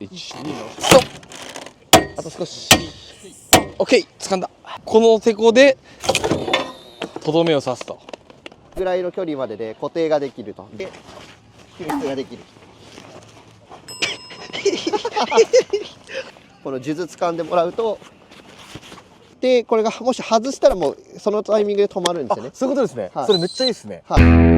1、2のストップ。あと少し。OK、掴んだ。このテコでとどめを刺すと。ぐらいの距離までで固定ができると。で、救出ができる。この数珠掴んでもらうと、でこれがもし外したらもうそのタイミングで止まるんですよね。そういうことですね。はい、それめっちゃいいですね。はい。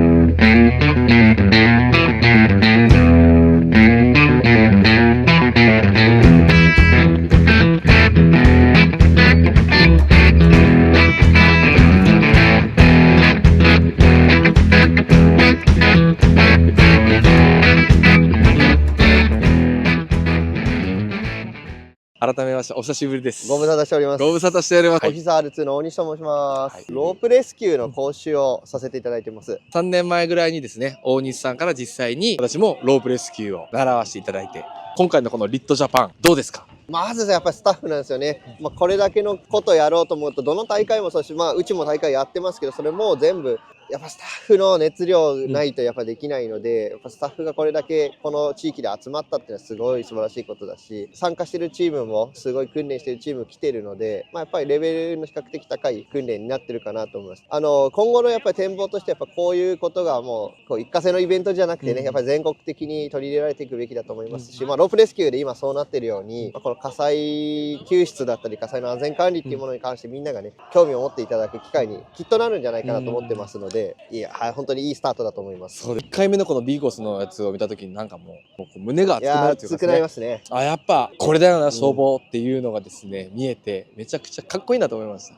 改めましてお久しぶりです。ご無沙汰しております。ご無沙汰しております。オフィサー R2 の大西と申します、はい、ロープレスキューの講習をさせていただいてます。3年前ぐらいにですね、大西さんから実際に私もロープレスキューを習わせていただいて、今回のこのリットジャパンどうですか？まずやっぱりスタッフなんですよね。これだけのことやろうと思うとどの大会もそうし、うちも大会やってますけど、それも全部やっぱスタッフの熱量ないとやっぱできないので、やっぱスタッフがこれだけこの地域で集まったっていうのはすごい素晴らしいことだし、参加してるチームもすごい訓練してるチーム来てるので、やっぱりレベルの比較的高い訓練になってるかなと思います。今後のやっぱり展望としてやっぱこういうことがもう一過性のイベントじゃなくてね、やっぱり全国的に取り入れられていくべきだと思いますし、ロープレスキューで今そうなってるように、この火災救出だったり火災の安全管理っていうものに関してみんながね、興味を持っていただく機会にきっとなるんじゃないかなと思ってますので、いや、本当にいいスタートだと思います。そう、1回目のこのビーコスのやつを見た時になんかもう胸が熱くなるっていうか、熱くなりますね。あ、やっぱこれだよな消防っていうのがですね、見えてめちゃくちゃかっこいいなと思いました。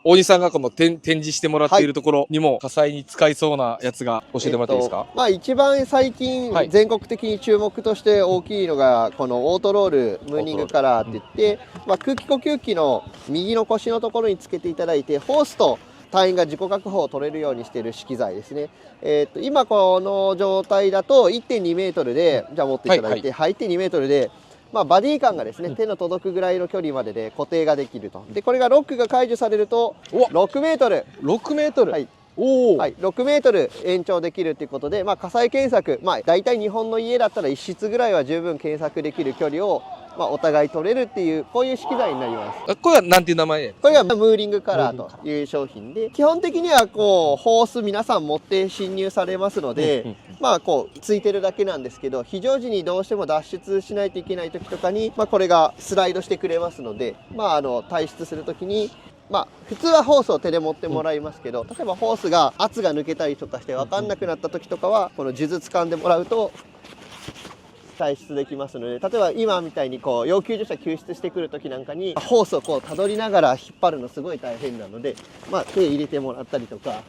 大西さんがこの展示してもらっているところにも火災に使いそうなやつが教えてもらっていいですか？一番最近全国的に注目として大きいのがこのオートロールムーニングカラーって言って、空気呼吸器の右の腰のところにつけていただいて、ホースと隊員が自己確保を取れるようにしている資機材ですね。今この状態だと 1.2 メートルで、じゃあ持っていただいて、1.2 メートルでバディ感がですね、手の届くぐらいの距離までで固定ができると。でこれがロックが解除されると6メートル6メートル、はい、6メートル延長できるということで、火災検索、大体日本の家だったら1室ぐらいは十分検索できる距離をお互い取れるっていう、こういう資機材になります。これはなんていう名前？これがムーリングカラーという商品で、基本的にはこうホース皆さん持って侵入されますので、こうついてるだけなんですけど、非常時にどうしても脱出しないといけない時とかに、これがスライドしてくれますので、退出する時に普通はホースを手で持ってもらいますけど、例えばホースが圧が抜けたりとかして分かんなくなった時とかは、この数珠掴んでもらうと退出できますので、例えば今みたいにこう要救助者救出してくる時なんかにホースをこうたどりながら引っ張るのすごい大変なので、手入れてもらったりとか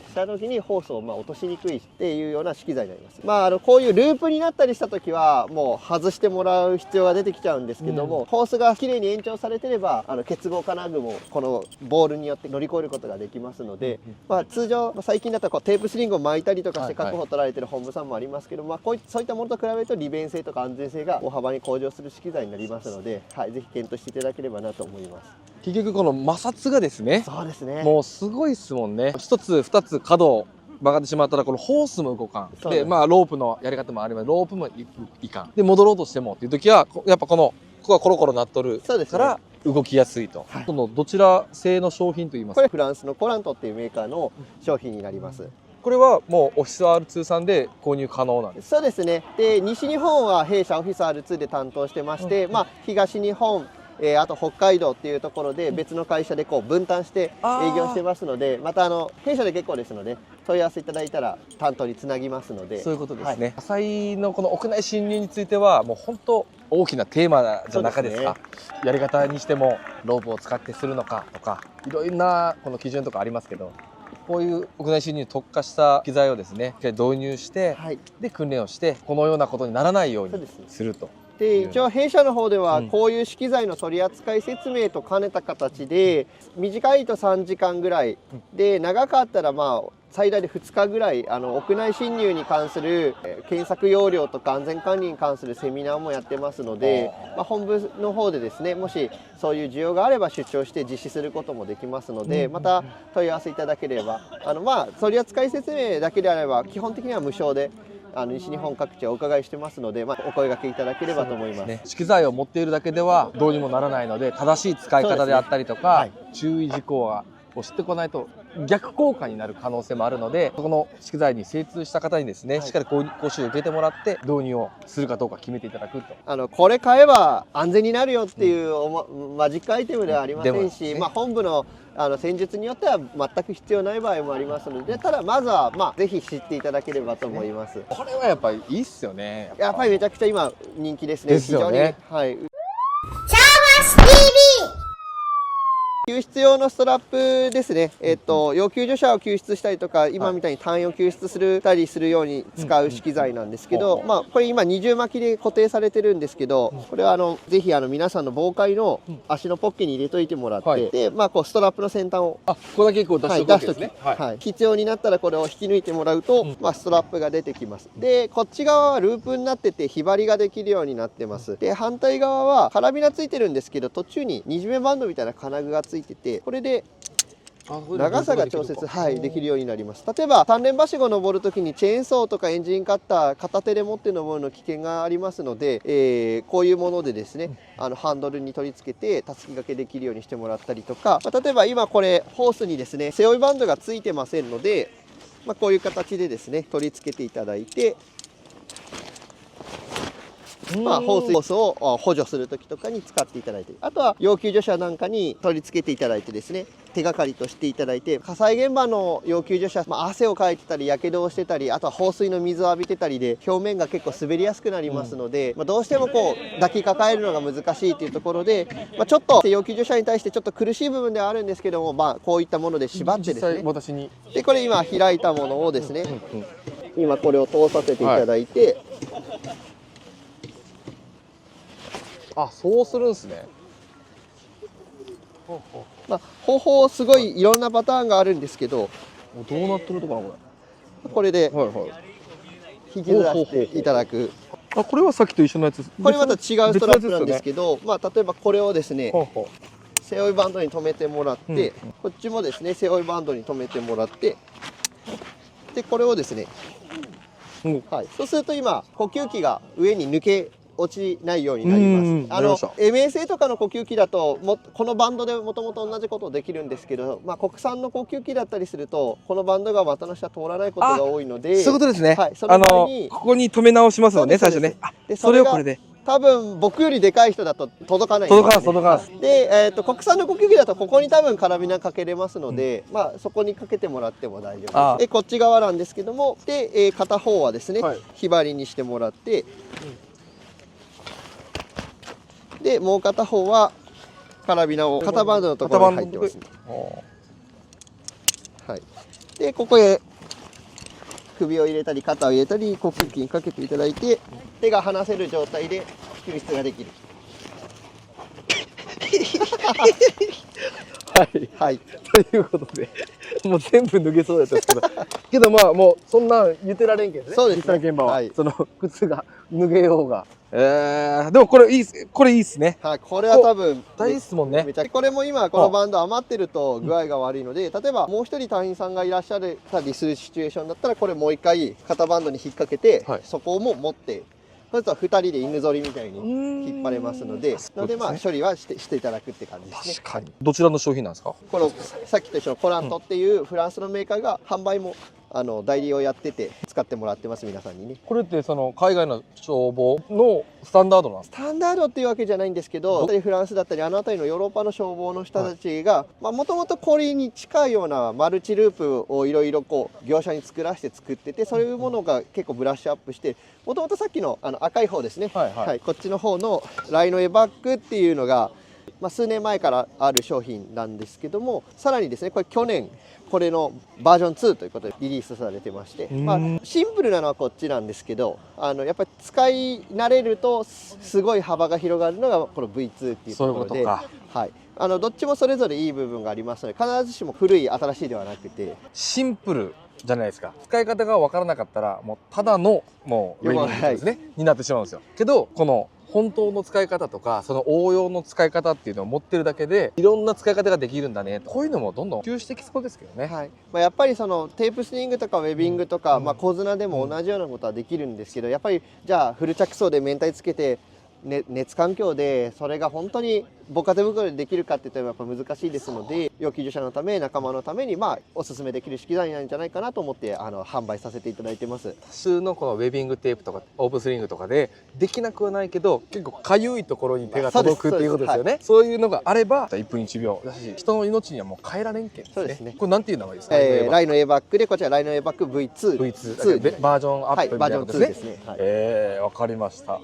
した時にホースを落としにくいっていうような資機材になります。こういうループになったりした時はもう外してもらう必要が出てきちゃうんですけども、ホースがきれいに延長されてれば結合金具もこのボールによって乗り越えることができますので、通常最近だったらこうテープスリングを巻いたりとかして確保を取られてる本部さんもありますけど、そういったものと比べると利便性とか安全性が大幅に向上する資機材になりますので、ぜひ検討していただければなと思います。結局この摩擦がですね、そうですね、もうすごいですもんね。一つ2つ角を曲がってしまったらこのホースも動かんで、ロープのやり方もあります。ロープもいかんで、戻ろうとしてもっていう時はやっぱここがコロコロなっとるから動きやすいと。そのどちら製の商品といいますか？これフランスのコラントっていうメーカーの商品になります。これはもうオフィス R2 さんで購入可能なんですか？そうですね。で西日本は弊社オフィス R2 で担当してまして、東日本、あと北海道っていうところで別の会社でこう分担して営業してますので、また弊社で結構ですので問い合わせいただいたら担当につなぎますので。そういうことですね。火災のこの屋内侵入についてはもう本当大きなテーマじゃなかですか。やり方にしてもロープを使ってするのかとか、いろいろなこの基準とかありますけど、こういう屋内侵入に特化した機材をですね導入して、で訓練をしてこのようなことにならないようにすると。で一応弊社の方ではこういう資機材の取扱説明と兼ねた形で、短いと3時間ぐらいで、長かったら最大で2日ぐらい屋内侵入に関する検索要領とか安全管理に関するセミナーもやってますので、本部の方でですね、もしそういう需要があれば出張して実施することもできますので、また問い合わせいただければ、取扱説明だけであれば基本的には無償で西日本各地お伺いしてますので、お声掛けいただければと思います。ね、資機材を持っているだけではどうにもならないので、正しい使い方であったりとか、はい、注意事項を知ってこないと逆効果になる可能性もあるので、そこの資機材に精通した方にですね、はい、しっかり講習を受けてもらって導入をするかどうか決めていただくと。これ買えば安全になるよっていうマジックアイテムではありませんし、ね、本部の戦術によっては全く必要ない場合もありますので、ただまずはぜひ知っていただければと思います。これはやっぱりいいっすよね。やっぱりめちゃくちゃ今人気ですね。ですよね。非常に、はい。シャーマス TV。救出用のストラップですね、要救助者を救出したりとか、今みたいに隊員を救出したりするように使う資機材なんですけど、これ今二重巻きで固定されてるんですけど、これはぜひ皆さんの防火の足のポッケに入れといてもらって、でこうストラップの先端をここだけこう出しておくわけですね。はい、必要になったらこれを引き抜いてもらうと、ストラップが出てきます。でこっち側はループになっててひばりができるようになってます。で反対側はカラビナついてるんですけど、途中に2締めバンドみたいな金具がついてて、これで長さが調節、できるようになります。例えば3連はしご登るときにチェーンソーとかエンジンカッター片手で持って登るの危険がありますので、こういうものでですね、ハンドルに取り付けてたすき掛けできるようにしてもらったりとか、例えば今これホースにですね背負いバンドがついてませんので、こういう形でですね取り付けていただいて、ホースを補助する時とかに使っていただいて、あとは要救助者なんかに取り付けていただいてですね、手がかりとしていただいて、火災現場の要救助者、汗をかいてたりやけどをしてたり、あとは放水の水を浴びてたりで表面が結構滑りやすくなりますので、どうしてもこう抱きかかえるのが難しいというところで、ちょっと要救助者に対してちょっと苦しい部分ではあるんですけども、こういったもので縛ってですね、私にでこれ今開いたものをですね、今これを通させていただいて、そうするんですね。方法すごいいろんなパターンがあるんですけど、どうなってるとかなこれで引きずらしていただく。これはさっきと一緒のやつ。これまた違うストラップなんですけど、例えばこれをですね背負いバンドに留めてもらって、こっちもですね背負いバンドに留めてもらって、でこれをですね、そうすると今呼吸器が上に抜け落ちないようになります。MSA とかの呼吸器だとこのバンドでもともと同じことできるんですけど、国産の呼吸器だったりするとこのバンドが股の下通らないことが多いので、そういうことですね。その場合にここに止め直しますのね、最初ね。それをこれで。多分僕よりでかい人だと届かないんです。届かない。で、国産の呼吸器だとここに多分カラビナかけれますので、そこにかけてもらっても大丈夫です。でこっち側なんですけども、で、片方はですね、ひばりにしてもらって。でもう片方はカラビナを肩バンドのところに入ってます、でここへ首を入れたり肩を入れたり呼吸器にかけていただいて、手が離せる状態で救出ができる。はい、ということでもう全部脱げそうだったんですけどもうそんなん言ってられんけどね。そうですね、実際の現場は、その靴が脱げようが。でもこれいいっすね。これは多分大事ですもんね。これも今このバンド余ってると具合が悪いので、例えばもう一人隊員さんがいらっしゃったりするシチュエーションだったら、これもう一回肩バンドに引っ掛けて、そこも持ってそうすると2人で犬ぞりみたいに引っ張れますので、処理はしていただくって感じですね。確かに。どちらの商品なんですか？このさっきと一緒のコラントっていうフランスのメーカーが販売も代理をやってて使ってもらってます、皆さんにね。これってその海外の消防のスタンダードなんですか？スタンダードっていうわけじゃないんですけど、フランスだったり辺りのヨーロッパの消防の人たちがもともとこれに近いようなマルチループをいろいろ業者に作らせて作ってて、そういうものが結構ブラッシュアップして、もともとさっきの赤い方ですね、こっちの方のライノエバッグっていうのが、数年前からある商品なんですけども、さらにですねこれ去年これのバージョン2ということでリリースされてまして、シンプルなのはこっちなんですけど、やっぱり使い慣れるとすごい幅が広がるのがこの V2 っていうところで、どっちもそれぞれいい部分がありますので、必ずしも古い新しいではなくてシンプルじゃないですか。使い方が分からなかったらもうただのもうウェイニングですね、になってしまうんですよ。けどこの本当の使い方とかその応用の使い方っていうのを持ってるだけでいろんな使い方ができるんだね。こういうのもどんどん普及してきそうですけどね。はいやっぱりそのテープスイングとかウェビングとか、小綱でも同じようなことはできるんですけど、やっぱりじゃあフル着想で明太つけて、熱環境でそれが本当に防火手袋でできるかっていったらやっぱ難しいですので、要救助者のため仲間のためにおすすめできる資機材なんじゃないかなと思って販売させていただいてます。多数のこのウェビングテープとかオープンスリングとかでできなくはないけど結構かゆいところに手が届くっていうことですよね。そういうのがあれば1分1秒だし人の命にはもう変えられんけんですね。そうですね。これなんていう名前ですか？ライノ A バックで、こちらライノ A バック V2 V2 バージョンアップみたいなことですね。バージョン2ですね。わかりました。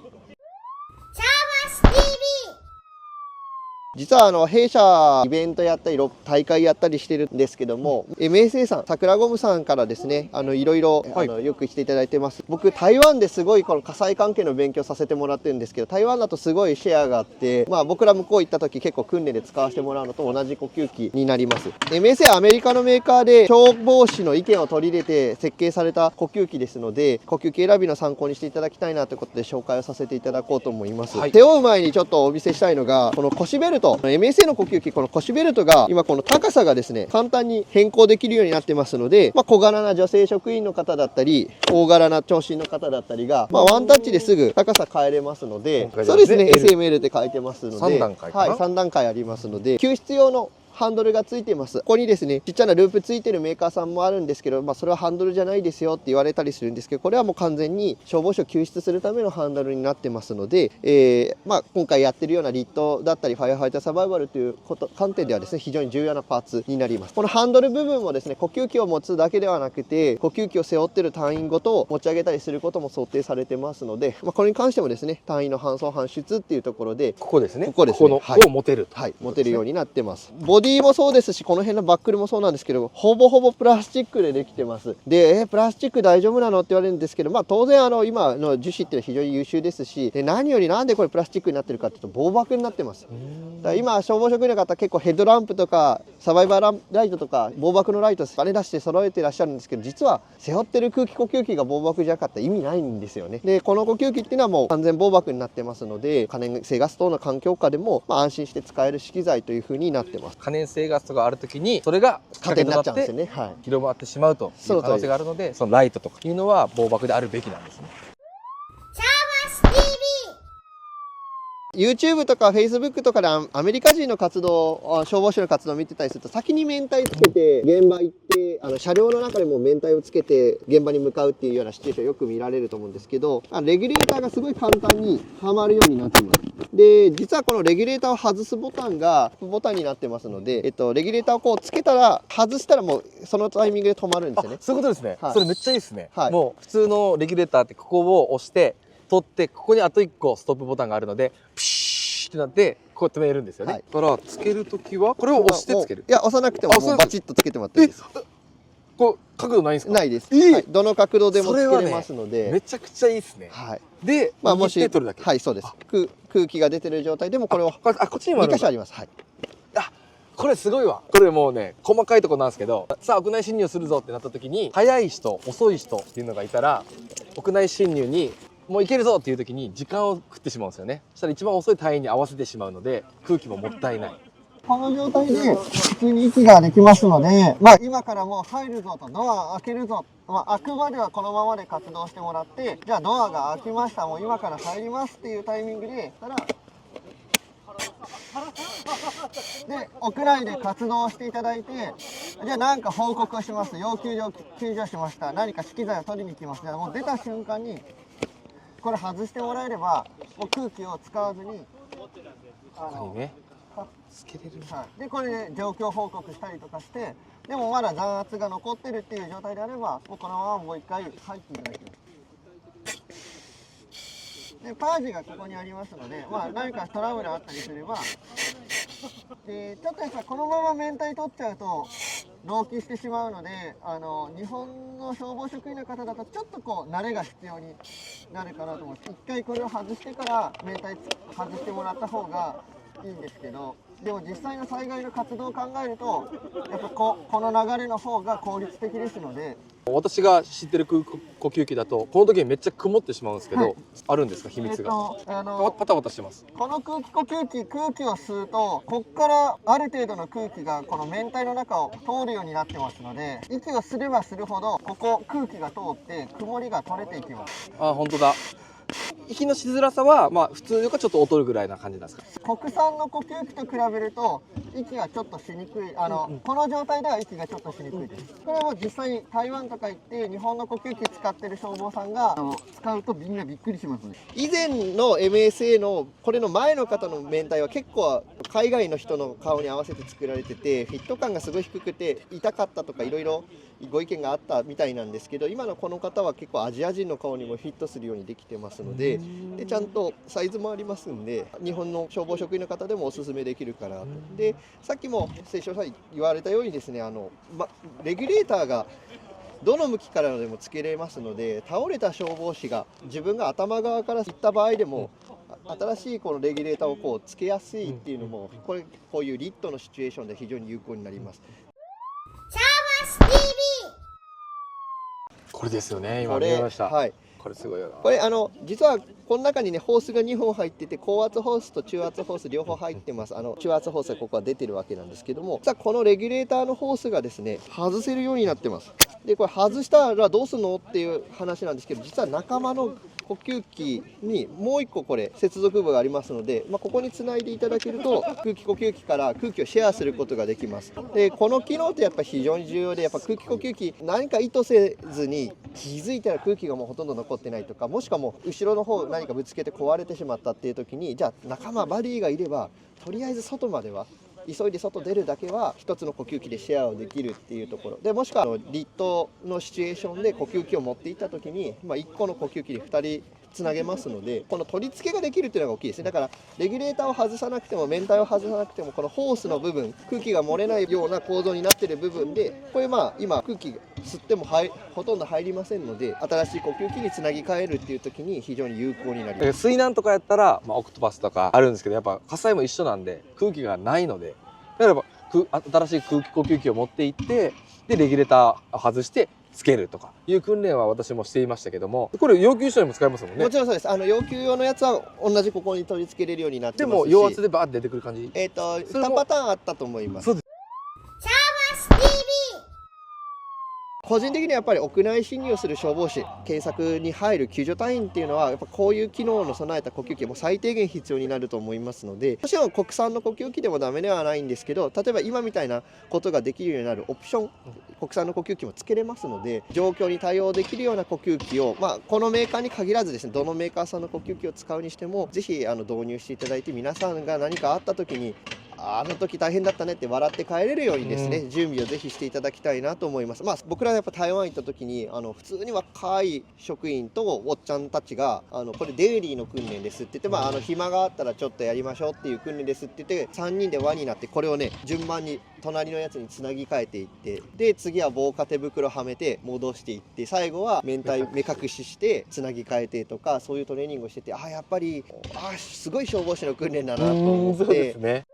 実は弊社イベントやったり大会やったりしてるんですけども、MSA さん、桜ゴムさんからですねいろいろよく来ていただいてます。僕台湾ですごいこの火災関係の勉強させてもらってるんですけど、台湾だとすごいシェアがあって、僕ら向こう行った時結構訓練で使わせてもらうのと同じ呼吸器になります。 MSA はアメリカのメーカーで消防士の意見を取り入れて設計された呼吸器ですので、呼吸器選びの参考にしていただきたいなということで紹介をさせていただこうと思います。手を負う前にちょっとお見せしたいのがこの腰ベルト。MSA の呼吸器、この腰ベルトが今この高さがですね簡単に変更できるようになってますので、小柄な女性職員の方だったり大柄な長身の方だったりが、ワンタッチですぐ高さ変えれますので、そうですね SML って書いてますので3段階かな、3段階ありますので、救出用のハンドルがついています。ここにですねちっちゃなループついてるメーカーさんもあるんですけど、それはハンドルじゃないですよって言われたりするんですけど、これはもう完全に消防士を救出するためのハンドルになってますので、今回やってるようなリットだったりファイアファイターサバイバルという観点ではですね非常に重要なパーツになります。このハンドル部分もですね呼吸器を持つだけではなくて、呼吸器を背負ってる隊員ごと持ち上げたりすることも想定されてますので、これに関してもですね隊員の搬送搬出っていうところでここですね、ここですね、ここのを持てると、持てるようになってます。ボディもそうですし、この辺のバックルもそうなんですけど、ほぼほぼプラスチックでできてます。で、プラスチック大丈夫なのって言われるんですけど、当然今の樹脂っていうのは非常に優秀ですし、で何よりなんでこれプラスチックになってるかっていうと防爆になってます。だから今消防職員の方結構ヘッドランプとかサバイバーライトとか防爆のライト金出して揃えてらっしゃるんですけど、実は背負ってる空気呼吸器が防爆じゃなかったら意味ないんですよね。でこの呼吸器っていうのはもう完全防爆になってますので、可燃性ガス等の環境下でも安心して使える資機材というふうになってます。可燃性ガスとかあるときにそれがきっかけとなって広まってしまうという可能性があるので、そのライトとかいうのは防爆であるべきなんですね。YouTube とか Facebook とかでアメリカ人の活動、消防士の活動を見てたりすると、先に明太つけて現場行って車両の中でも明太をつけて現場に向かうっていうようなシチュエーションよく見られると思うんですけど、レギュレーターがすごい簡単にはまるようになってます。で実はこのレギュレーターを外すボタンがボタンになってますので、レギュレーターをこうつけたら外したらもうそのタイミングで止まるんですよね。そういうことですね、はい、それめっちゃいいですね、はい、もう普通のレギュレーターってここを押して取ってここにあと1個ストップボタンがあるのでプシーってなってこう止めるんですよね、はい、だからつけるときはこれを押してつける。いや押さなくてももうバチッとつけてもらっていいです。こう角度ないんですか？ないです、はい、どの角度でもつけれますので、めちゃくちゃいいですね。はい、でもし取るだけ、はいそうです。空気が出てる状態でもこれをこっちにもある2箇所あります。はい、これすごいわ。これもうね細かいところなんですけど、さあ屋内侵入するぞってなった時に早い人遅い人っていうのがいたら屋内侵入にもう行けるぞっていう時に時間を食ってしまうんですよね。そしたら一番遅い隊員に合わせてしまうので空気ももったいない。この状態で普通に息ができますので、今からもう入るぞと、ドア開けるぞ、開くまではこのままで活動してもらって、じゃあドアが開きました、もう今から入りますっていうタイミングで屋内で活動していただいて、じゃあ何か報告をします、要救助しました、何か資機材を取りに行きます。じゃあもう出た瞬間にこれ外してもらえればもう空気を使わずにつけれる、でこれで状況報告したりとかして、でもまだ弾圧が残ってるっていう状態であればもうこのままもう一回入っていただきます。でパージがここにありますので、何かトラブルあったりすればでちょっとやっぱこのまま明太取っちゃうと漏気してしまうので、日本の消防職員の方だとちょっとこう慣れが必要になるかなと思って、一回これを外してから明太外してもらった方がいいんですけど、でも実際の災害の活動を考えるとやっぱこの流れの方が効率的ですので、私が知ってる空気呼吸器だとこの時にめっちゃ曇ってしまうんですけど、あるんですか秘密が？パタパタしてます。この空気呼吸器、空気を吸うとこっからある程度の空気がこの綿体の中を通るようになってますので、息をすればするほどここ空気が通って曇りが取れていきます。あ、本当だ。息のしづらさはまあ普通よりかちょっと劣るぐらいな感じなんですか？国産の呼吸器と比べると息がちょっとしにくい、この状態では息がちょっとしにくいです。これも実際に台湾とか行って日本の呼吸器使ってる消防さんが使うとみんなびっくりしますね。以前の MSA のこれの前の方の綿体は結構海外の人の顔に合わせて作られてて、フィット感がすごい低くて痛かったとかいろいろご意見があったみたいなんですけど、今のこの方は結構アジア人の顔にもフィットするようにできてますので、ちゃんとサイズもありますんで日本の消防職員の方でもおすすめできるかなと。でさっきも清少さん言われたようにですね、レギュレーターがどの向きからでもつけれますので、倒れた消防士が自分が頭側から行った場合でも新しいこのレギュレーターをこうつけやすいっていうのもこういうリットのシチュエーションで非常に有効になります。これですよね。今見ました。はい、これすごいよな。これ実はこの中にねホースが2本入ってて、高圧ホースと中圧ホース両方入ってます。中圧ホースがここは出てるわけなんですけども、実はこのレギュレーターのホースがですね外せるようになってます。でこれ外したらどうするのっていう話なんですけど、実は仲間の呼吸器にもう1個これ接続部がありますので、ここにつないでいただけると空気呼吸器から空気をシェアすることができます。でこの機能ってやっぱ非常に重要で、やっぱ空気呼吸器何か意図せずに気づいたら空気がもうほとんど残ってないとか、もしくはもう後ろの方何かぶつけて壊れてしまったっていう時に、じゃあ仲間バディがいればとりあえず外までは急いで外出るだけは一つの呼吸器でシェアをできるっていうところで、もしくはリットのシチュエーションで呼吸器を持っていった時に、1個の呼吸器で2人つなげますので、この取り付けができるっていうのが大きいですね。だからレギュレーターを外さなくても綿体を外さなくても、このホースの部分、空気が漏れないような構造になっている部分で、これ今空気吸ってもほとんど入りませんので、新しい呼吸器につなぎ替えるっていう時に非常に有効になります。水難とかやったら、オクトパスとかあるんですけど、やっぱ火災も一緒なんで空気がないので、だから新しい空気呼吸器を持っていって、でレギュレーターを外してつけるとかいう訓練は私もしていましたけども、これ要求書にも使えますもんね。もちろんそうです。要求用のやつは同じここに取り付けれるようになってますし。でも陽圧でバーって出てくる感じ。2パターンあったと思います。そうです。個人的にはやっぱり屋内侵入する消防士、検索に入る救助隊員っていうのはやっぱこういう機能の備えた呼吸器も最低限必要になると思いますので、もちろん国産の呼吸器でもダメではないんですけど、例えば今みたいなことができるようになるオプション、国産の呼吸器もつけれますので、状況に対応できるような呼吸器を、このメーカーに限らずですね、どのメーカーさんの呼吸器を使うにしてもぜひ導入していただいて、皆さんが何かあった時にあの時大変だったねって笑って帰れるようにですね、準備をぜひしていただきたいなと思います。僕らやっぱ台湾行った時に普通に若い職員とおっちゃんたちがこれデイリーの訓練ですって言って、暇があったらちょっとやりましょうっていう訓練ですって言って3人で輪になって、これをね順番に隣のやつにつなぎ替えていって、で次は防火手袋はめて戻していって、最後は目隠ししてつなぎ替えてとか、そういうトレーニングをしてて、やっぱりすごい消防士の訓練だなと思って。そうですね。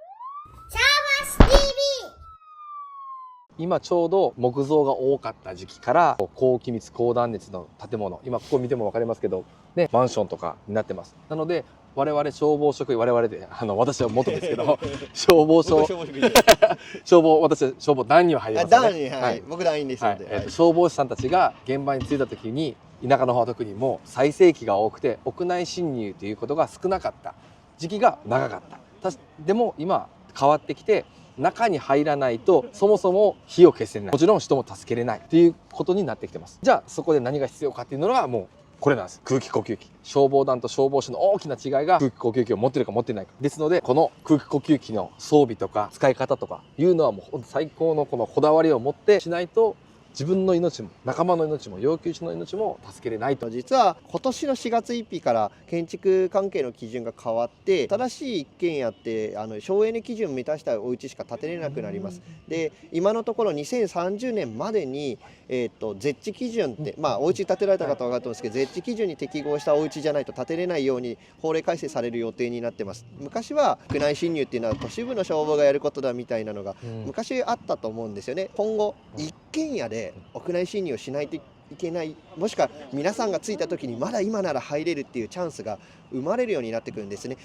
今ちょうど木造が多かった時期から高気密高断熱の建物、今ここ見ても分かりますけどね、マンションとかになってます。なので我々消防職員、我々で私は元ですけど消防署私は消防団には入りますね。はい、僕団員ですので、消防士さんたちが現場に着いた時に、田舎の方は特にもう最盛期が多くて屋内侵入ということが少なかった時期が長かった。でも今変わってきて、中に入らないとそもそも火を消せない、もちろん人も助けれないっていうことになってきてます。じゃあそこで何が必要かっていうのがもうこれなんです。空気呼吸器。消防団と消防士の大きな違いが空気呼吸器を持ってるか持ってないかですので、この空気呼吸器の装備とか使い方とかいうのはもう最高のこのこだわりを持ってしないと、自分の命も仲間の命も要求者の命も助けれないと。実は今年の4月1日から建築関係の基準が変わって、新しい一軒家って省エネ基準を満たしたお家しか建てれなくなります。で今のところ2030年までに、ゼッチ基準って、お家建てられた方は分かると思うんですけど、ゼッチ基準に適合したお家じゃないと建てれないように法令改正される予定になってます。昔は屋内侵入っていうのは都市部の消防がやることだみたいなのが昔あったと思うんですよね。今後一軒家でで屋内侵入をしないといけない、もしくは皆さんが着いた時にまだ今なら入れるっていうチャンスが生まれるようになってくるんですね。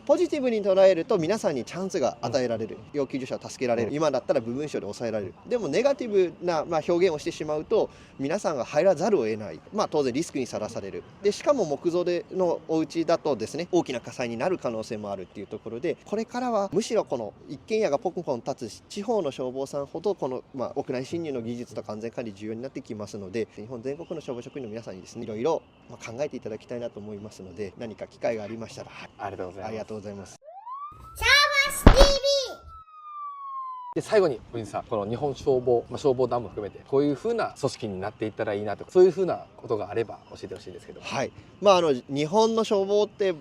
ポジティブに捉えると皆さんにチャンスが与えられる、要救助者を助けられる、今だったら部分賞で抑えられる。でもネガティブな、表現をしてしまうと皆さんが入らざるを得ない、当然リスクにさらされる。でしかも木造でのお家だとですね、大きな火災になる可能性もあるっていうところで、これからはむしろこの一軒家がポンポン立つ地方の消防さんほどこの、屋内侵入の技術とか安全管理重要になってきますので、日本全国の消防職員の皆さんにですね、いろいろ考えていただきたいなと思いますので、何か機会がありましたら、ありがとうございます。ありがとうございます。で最後に小西さん、この日本消防、消防団も含めてこういう風な組織になっていったらいいなとか、そういう風なことがあれば教えてほしいんですけど。はい、日本の消防って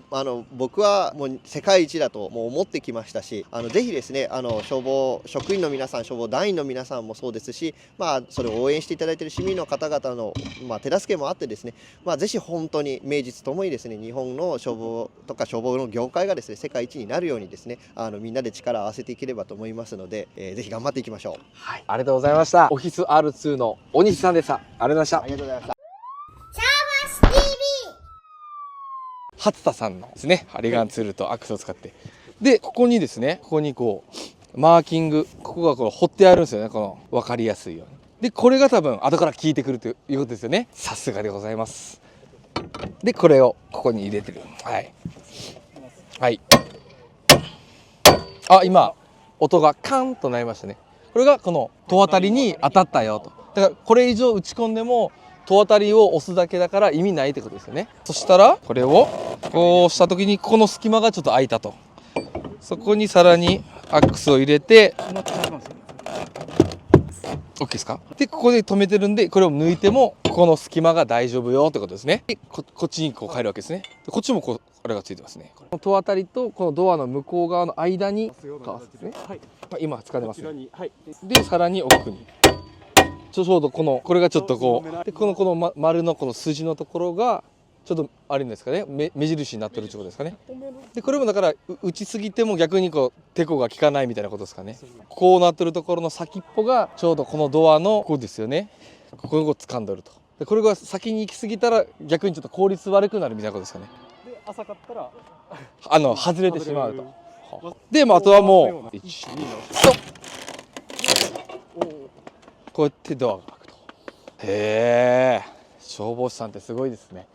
僕はもう世界一だともう思ってきましたし、ぜひですね、消防職員の皆さん、消防団員の皆さんもそうですし、それを応援していただいている市民の方々の、手助けもあってですね、ぜひ本当に名実ともにですね、日本の消防とか消防の業界がですね、世界一になるようにですね、みんなで力を合わせていければと思いますので、ぜひ頑張っていきましょう。はい、ありがとうございました。オフィス R2 の大西さんでした。ありがとうございました。ありがとうございました。初田さんのですね、針金ツールとアクセを使って、でここにですね、ここにこうマーキング、ここがこう彫ってあるんですよね、この分かりやすいように。でこれが多分後から効いてくるということですよね。さすがでございます。でこれをここに入れてる。はいはい。あ、今音がカンとなりましたね。これがこの戸当たりに当たったよと。だからこれ以上打ち込んでも戸当たりを押すだけだから意味ないってことですよね。そしたらこれをこうした時にここの隙間がちょっと空いたと、そこにさらにアックスを入れて OK ですか。でここで止めてるんで、これを抜いてもここの隙間が大丈夫よってことですね。で こっちにこう変えるわけですね。でこっちもこうあれがついてますね。この戸当たりとこのドアの向こう側の間にかわすんですね。はい、今使ってますね。はい、でさらに奥にちょうどこれがちょっとこうでこの丸のこの筋のところがちょっとあれですかね、目印になってるってことですかね。でこれもだから打ちすぎても逆にこうテコが効かないみたいなことですかね。こうなってるところの先っぽがちょうどこのドアのここですよね。ここを掴んでると。でこれが先に行き過ぎたら逆にちょっと効率悪くなるみたいなことですかね。で浅かったら外れてしまうと。で、あとはもう1、2のこうやってドアが開くと。へえ、消防士さんってすごいですね。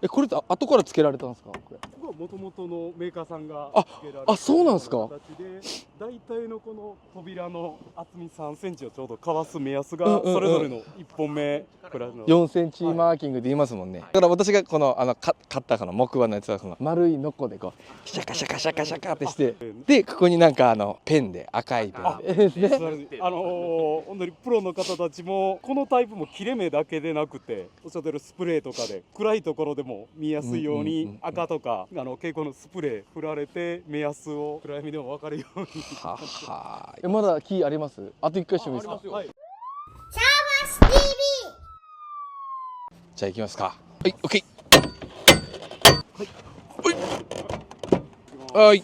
これって後からつけられたんですか？これもともとのメーカーさんがつけられあ、そうなんですか。形で、大体のこの扉の厚み3センチをちょうどかわす目安がそれぞれの1本目くらいの4センチマーキングで言いますもんね。だから私がこの買ったこの木馬のやつはこの丸いノコでこうシャカシャカシャカシャカってして、でここになんかペンで赤いペンで本当にプロの方たちもこのタイプも切れ目だけでなくて、おっしゃってるスプレーとかで暗いところでも見やすいように赤とか蛍光のスプレー振られて目安を暗闇でも分かるように。ははまだキーあります？あと1回してもいいですか？はい、じゃあ行きますか。はい、OK。はい。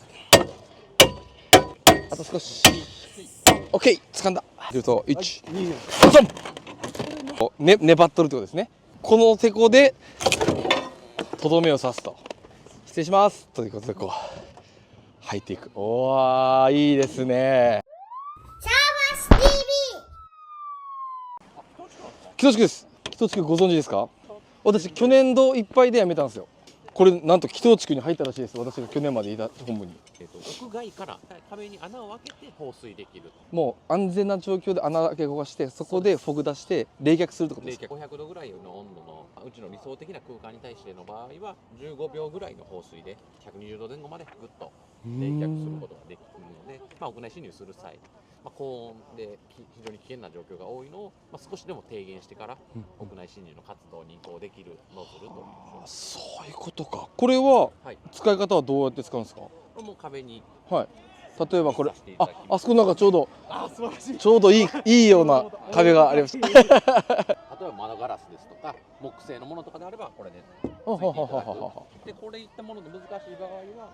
あと少し。OK、掴んだ。1、2、3。粘っとるってことですね。このテコでとどめを刺すと。失礼しますということでこう入っていく。おわー、いいですね。木戸地区です。木戸地区ご存知ですか？私去年度いっぱいで辞めたんですよ。これなんと木戸地区に入ったらしいです。私が去年までいた本部に。屋外から壁に穴を開けて放水できる。もう安全な状況で穴開け動かして、そこでフォグ出して冷却するってことですか？冷却500度ぐらいの温度のうちの理想的な空間に対しての場合は15秒ぐらいの放水で120度前後までぐっと冷却することができるので、屋内侵入する際、高温で非常に危険な状況が多いのを、少しでも低減してから屋内侵入の活動に移行できるノズルという。そういうことか。これは使い方はどうやって使うんですか？もう壁に、はい、例えばこれあそこなんかちょうどいいような壁がありました。例えば窓ガラスですとか木製のものとかであればこれでついていただく。でこれいったもので難しい場合は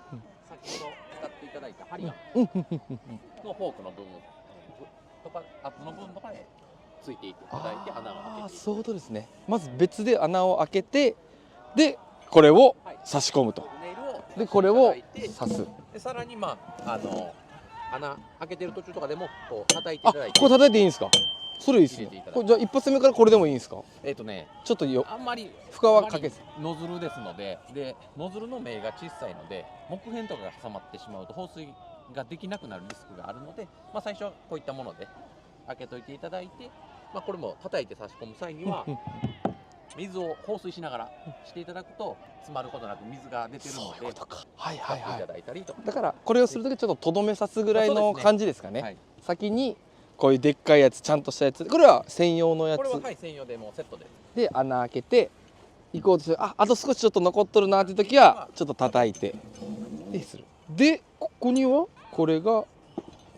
先ほど使っていただいた針のフォークの部分とか圧の部分とかでついていただいて穴を開けていそういうことですね。まず別で穴を開けて、でこれを差し込むと。ネイルをでこれを刺刺す。でさらに穴開けてる途中とかでもこう叩いていあ、ただいて、これ叩いていいんですか。それいいですね入れていただい。てこれじゃあ一発目からこれでもいいんですか。ちょっとよあんまり負荷はかけず。ノズルですので、ノズルの面が小さいので木片とかが挟まってしまうと放水ができなくなるリスクがあるので、最初はこういったもので開けといていただいて、これも叩いて差し込む際には水を放水しながらしていただくと詰まることなく水が出てるので、はい使っていただいたりとか。だからこれをするときちょっととどめ刺すぐらいの感じですかね。はい、先にこういうでっかいやつちゃんとしたやつ、これは専用のやつこれは専用でもうセットで。で穴開けて行こうとする。あと少しちょっと残っとるなっていう時はちょっと叩いてでする。でここにはこれが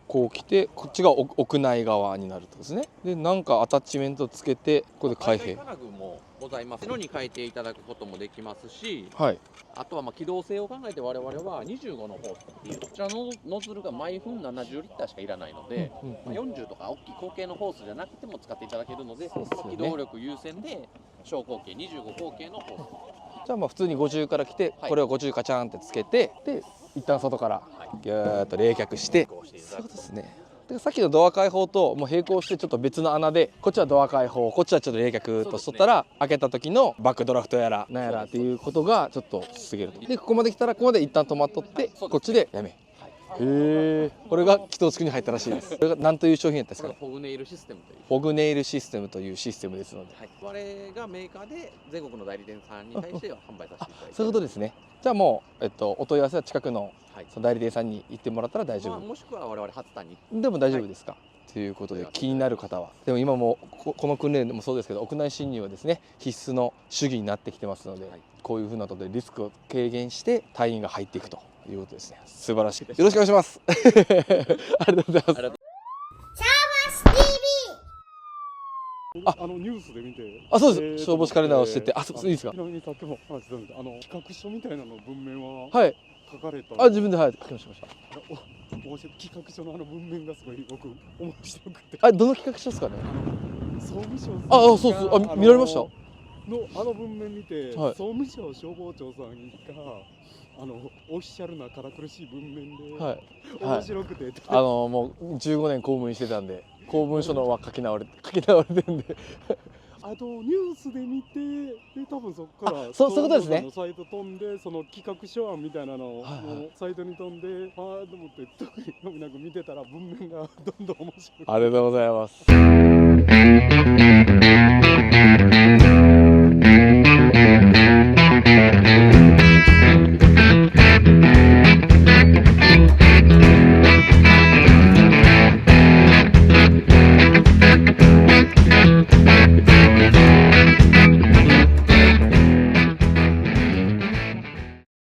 こう来て、こっちが屋内側になるとですね。でなんかアタッチメントつけてここで開閉。金具もございますのに変えていただくこともできますし、はい。あとは機動性を考えて我々は25のホースっていうこちらのノズルが毎分70リッターしかいらないので、40とか大きい口径のホースじゃなくても使っていただけるので、そうですよね機動力優先で小口径25口径のホース。じゃあ普通に50から来て、これを50カチャンってつけて、で一旦外からギューッと冷却して、そうですね。でさっきのドア開放ともう並行してちょっと別の穴で、こっちはドア開放、こっちはちょっと冷却としとったら、開けた時のバックドラフトやらなんやらっていうことがちょっと防げると。でここまで来たらここまで一旦止まっとって、こっちでやめ。へえ。これが気筒地区に入ったらしいです。これが何という商品やったんですか。フォグネイルシステムという。フォグネイルシステムというシステムですので。我がメーカーで全国の代理店さんに対して販売させていただいて。そういうことですね。じゃあもうお問い合わせは近くのその代理店さんに行ってもらったら大丈夫。もしくは我々初谷でも大丈夫ですか。ということで気になる方は、でも今もこの訓練でもそうですけど、屋内侵入はですね必須の主義になってきてますので、こういうふうなことでリスクを軽減して隊員が入っていくということですね。素晴らしい。よろしくお願いします。ありがとうございます。シャーバス TV。ニュースで見て、あ、そうです。消防士カレンダーをしてて、あ、そういいですか。ちなみにさっきも話したんですけど、企画書みたいなの文面ははい。書かれた。自分で書きました。企画書の文面がすごい僕面白くて。どの企画書ですかね。総務省さんが。そうそう。見られました。の文面見て、総務省消防庁さんがオフィシャルな辛苦しい文面で、面白くて、もう15年公務員してたんで、公文書のは書き直れてるんで。ニュースで見て、で多分そこからそういうことですね。のサイト飛んで、その企画書案みたいなのをサイトに飛んで、と思って特に興味なく見てたら文面がどんどん面白い。ありがとうございます。